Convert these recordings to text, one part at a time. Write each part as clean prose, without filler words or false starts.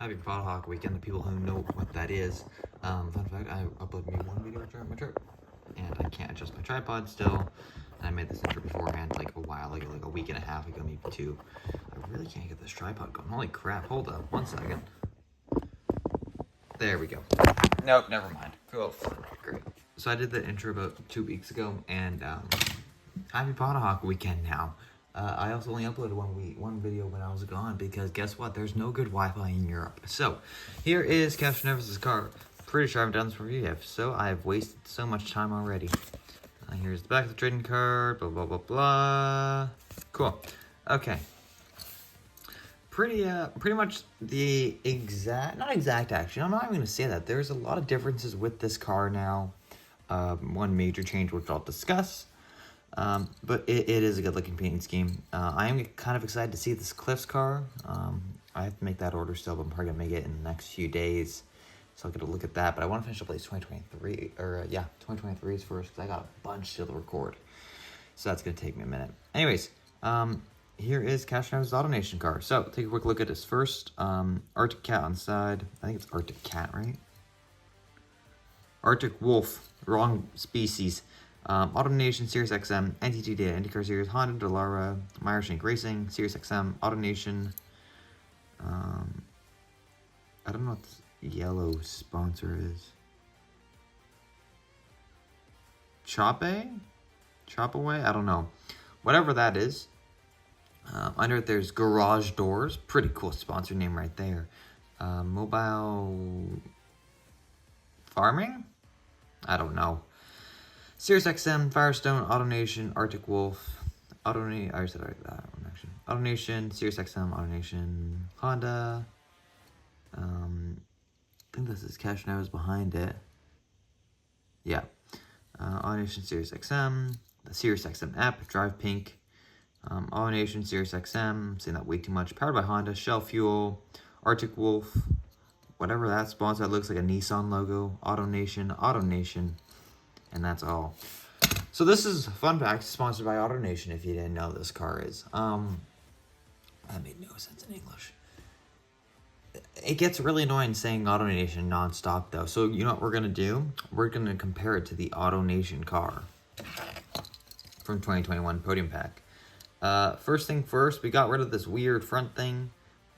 Happy Pothawk Weekend, the people who know what that is. Fun fact, I uploaded me one video during my trip, and I can't adjust my tripod still. And I made this intro beforehand, like a while ago, like a week and a half ago, maybe two. I really can't get this tripod going. Holy crap, hold up, 1 second. There we go. Nope, never mind. Cool, great. So I did the intro about 2 weeks ago, and happy Pothawk Weekend now. I also only uploaded one video when I was gone because guess what? There's no good Wi-Fi in Europe. So here is Castroneves' car. Pretty sure I've done this review yet, so I've wasted so much time already. Here's the back of the trading card. Blah blah blah blah. Cool. Okay. Pretty much the not exact actually. I'm not even gonna say that. There's a lot of differences with this car now. One major change which I'll discuss. But it is a good looking painting scheme. I am kind of excited to see this Cliff's car. I have to make that order still, but I'm probably gonna make it in the next few days. So I'll get a look at that, but I want to finish up at least 2023, or 2023's first, because I got a bunch still to record. So that's gonna take me a minute. Anyways, here is Castroneves' AutoNation car. So take a quick look at this first. Arctic Cat on the side. I think it's Arctic Cat, right? Arctic Wolf, wrong species. AutoNation, Sirius XM, NTT Data, Indycar Series, Honda, Delara, Meyer Shank Racing, Sirius XM, AutoNation. I don't know what this yellow sponsor is. Chopaway? I don't know. Whatever that is. Under it, there's Garage Doors. Pretty cool sponsor name right there. Mobile Farming? I don't know. Sirius XM, Firestone, AutoNation, Arctic Wolf, AutoNation, I already said that one actually. AutoNation, Sirius XM, AutoNation, Honda. I think this is Castroneves behind it. Yeah. AutoNation, Sirius XM, the Sirius XM app, Drive Pink. AutoNation, Sirius XM, saying that way too much. Powered by Honda, Shell Fuel, Arctic Wolf, whatever that sponsor that looks like a Nissan logo, AutoNation. And that's all. So this is a fun fact, sponsored by AutoNation, if you didn't know this car is. That made no sense in English. It gets really annoying saying AutoNation nonstop though. So you know what we're gonna do? We're gonna compare it to the AutoNation car from 2021 Podium Pack. First thing first, we got rid of this weird front thing.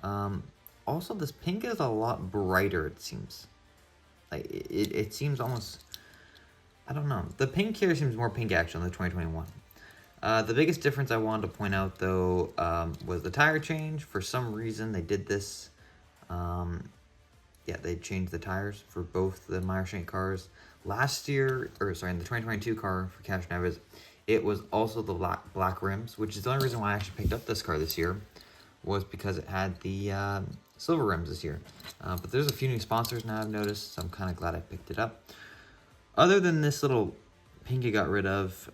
Also, this pink is a lot brighter, it seems. Like it seems almost, I don't know. The pink here seems more pink actually than the 2021. The biggest difference I wanted to point out though was the tire change. For some reason they did this. They changed the tires for both the Meyer Shank cars. Last year, in the 2022 car for Castroneves, it was also the black rims, which is the only reason why I actually picked up this car this year, was because it had the silver rims this year. But there's a few new sponsors now I've noticed, so I'm kind of glad I picked it up. Other than this little pink I got rid of,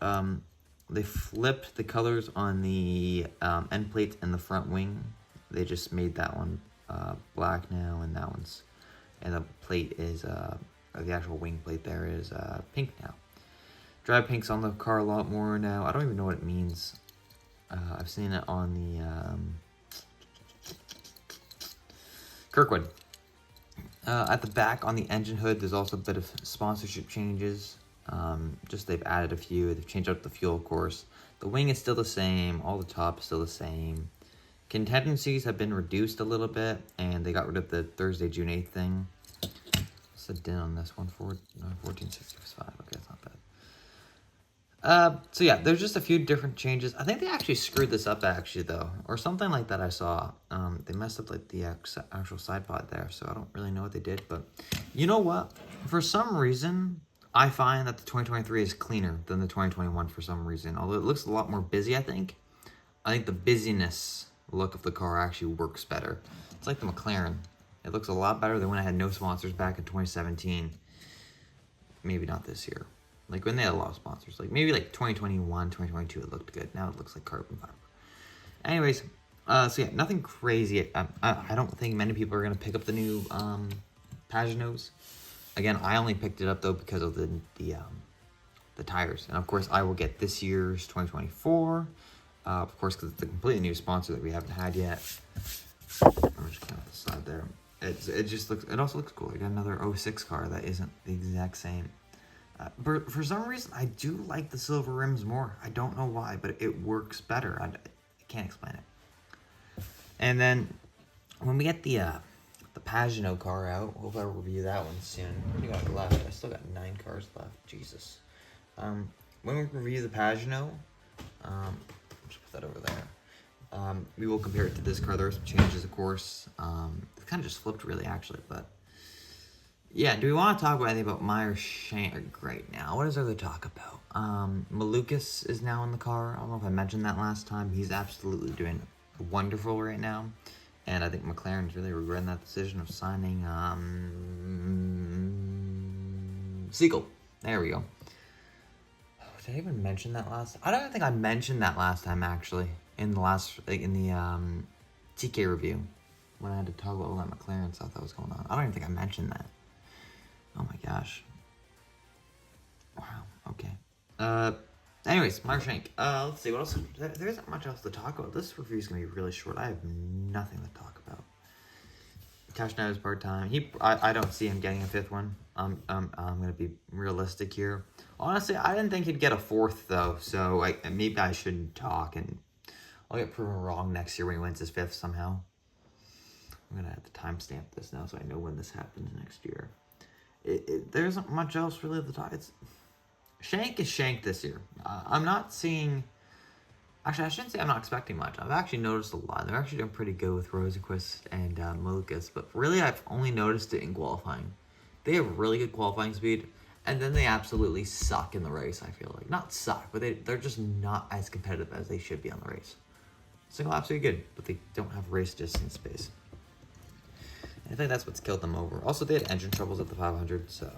they flipped the colors on the end plates and the front wing. They just made that one black now, and that one's, and the plate is, the actual wing plate there is pink now. Drive pink's on the car a lot more now. I don't even know what it means. I've seen it on the Kirkwood. At the back on the engine hood, there's also a bit of sponsorship changes. Just they've added a few. They've changed up the fuel, of course. The wing is still the same. All the top is still the same. Contingencies have been reduced a little bit, and they got rid of the Thursday, June 8th thing. What's the din on this one? 1465. Okay, that's not bad. So yeah, there's just a few different changes. I think they actually screwed this up actually though, or something like that I saw. They messed up like the actual side pod there, so I don't really know what they did, but you know what? For some reason, I find that the 2023 is cleaner than the 2021 for some reason, although it looks a lot more busy, I think the busyness look of the car actually works better. It's like the McLaren. It looks a lot better than when I had no sponsors back in 2017. Maybe not this year. Like when they had a lot of sponsors. Like maybe like 2021, 2022, it looked good. Now it looks like carbon fiber. Anyways, so yeah, nothing crazy. I don't think many people are going to pick up the new Paginos. Again, I only picked it up though because of the tires. And of course, I will get this year's 2024. Of course, because it's a completely new sponsor that we haven't had yet. I'm just kind of on the side there. It just looks. It also looks cool. I got another '06 car that isn't the exact same. But for some reason, I do like the silver rims more. I don't know why, but it works better. I can't explain it. And then when we get the Pagano car out, hope I review that one soon. What do you got left? I still got 9 cars left. Jesus. When we review the Pagano, just put that over there. We will compare it to this car. There are some changes, of course. It kind of just flipped, really, actually. But yeah, do we want to talk about anything about Meyer Shank right now? What is there to talk about? Malukas is now in the car. I don't know if I mentioned that last time. He's absolutely doing wonderful right now. And I think McLaren's really regretting that decision of signing Siegel. There we go. Did I even mention that last? I don't think I mentioned that last time, actually, in the TK review, when I had to talk about all that McLaren stuff that was going on. I don't even think I mentioned that. Oh my gosh. Wow. Okay. Anyways, Meyer Shank. Let's see what else. There isn't much else to talk about. This review is gonna be really short. I have nothing to talk about. Castroneves part-time. I don't see him getting a 5th one. I'm gonna be realistic here. Honestly, I didn't think he'd get a 4th though, so maybe I shouldn't talk, and I'll get proven wrong next year when he wins his 5th somehow. I'm gonna have to timestamp this now so I know when this happens next year. There isn't much else really to talk. Shank is Shank this year. I'm not seeing. Actually, I shouldn't say I'm not expecting much. I've actually noticed a lot. They're actually doing pretty good with Rosenquist and Malukas, but really I've only noticed it in qualifying. They have really good qualifying speed, and then they absolutely suck in the race, I feel like. Not suck, but they're just not as competitive as they should be on the race. Single laps are good, but they don't have race distance space. And I think that's what's killed them over. Also, they had engine troubles at the 500, so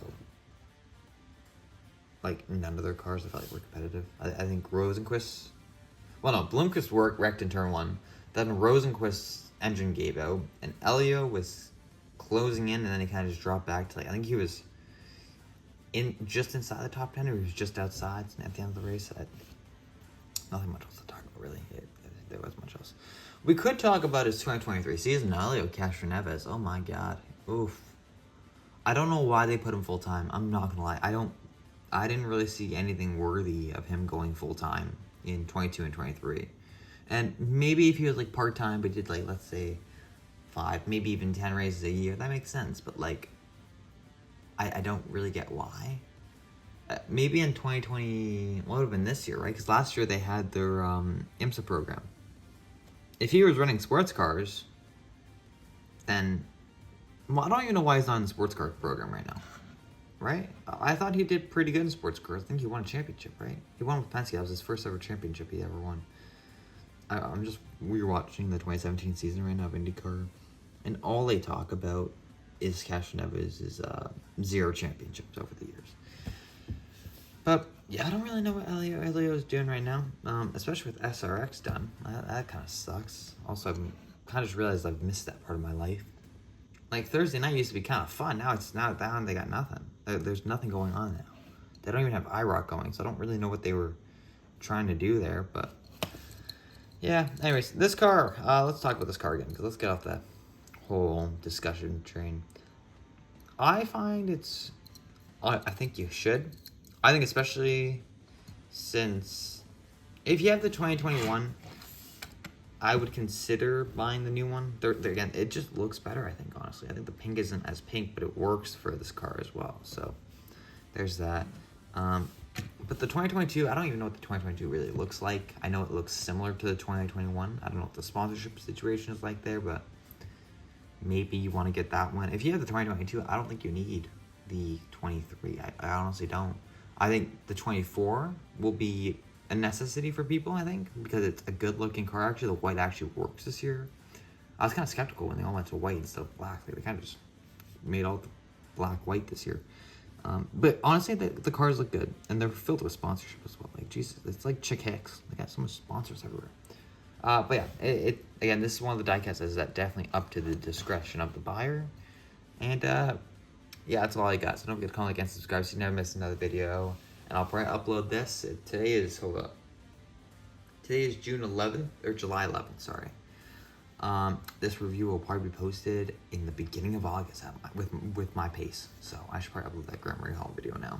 like none of their cars I felt like were competitive. I think Rosenquist. Well, no, Bloomquist wrecked in turn 1. Then Rosenquist's engine gave out, and Helio was closing in, and then he kind of just dropped back to I think he was just inside the top 10, or he was just outside at the end of the race. Nothing much else to talk about, really. There wasn't much else. We could talk about his 2023 season, Helio Castroneves. Oh my god. Oof. I don't know why they put him full-time. I'm not gonna lie. I didn't really see anything worthy of him going full-time in 22 and 23. And maybe if he was part-time but did let's say 5, maybe even 10 races a year, that makes sense. But I don't really get why. Maybe in 2020, what would have been this year, right? Because last year they had their IMSA program. If he was running sports cars, then I don't even know why he's not in the sports car program right now. Right? I thought he did pretty good in sports cars. I think he won a championship, right? He won with Penske. That was his first ever championship he ever won. We're watching the 2017 season right now of Indycar, and all they talk about is Castroneves' 0 championships over the years. But yeah, I don't really know what Helio is doing right now, especially with SRX done. That kind of sucks. Also, I've kind of just realized I've missed that part of my life. Thursday night used to be kind of fun. Now it's not down. They got nothing. There's nothing going on now. They don't even have IROC going, so I don't really know what they were trying to do there. But yeah, anyways, this car. Let's talk about this car again, because let's get off that whole discussion train. I find it's. I think you should. I think especially since if you have the 2021. I would consider buying the new one. Again, it just looks better, I think, honestly. I think the pink isn't as pink, but it works for this car as well. So, there's that. But the 2022, I don't even know what the 2022 really looks like. I know it looks similar to the 2021. I don't know what the sponsorship situation is like there, but maybe you want to get that one. If you have the 2022, I don't think you need the 23. I honestly don't. I think the 24 will be a necessity for people, I think, because it's a good-looking car. Actually, the white actually works this year. I was kind of skeptical when they all went to white instead of black. They kind of just made all the black-white this year. But honestly, the cars look good, and they're filled with sponsorship as well. Jesus, it's like Chick Hicks. They got so much sponsors everywhere. But yeah, again, this is one of the diecasts that definitely up to the discretion of the buyer. And yeah, that's all I got. So don't forget to comment, and subscribe so you never miss another video. And I'll probably upload this. Today is June 11th, or July 11th, sorry. This review will probably be posted in the beginning of August with my pace. So I should probably upload that Grand Prix haul video now.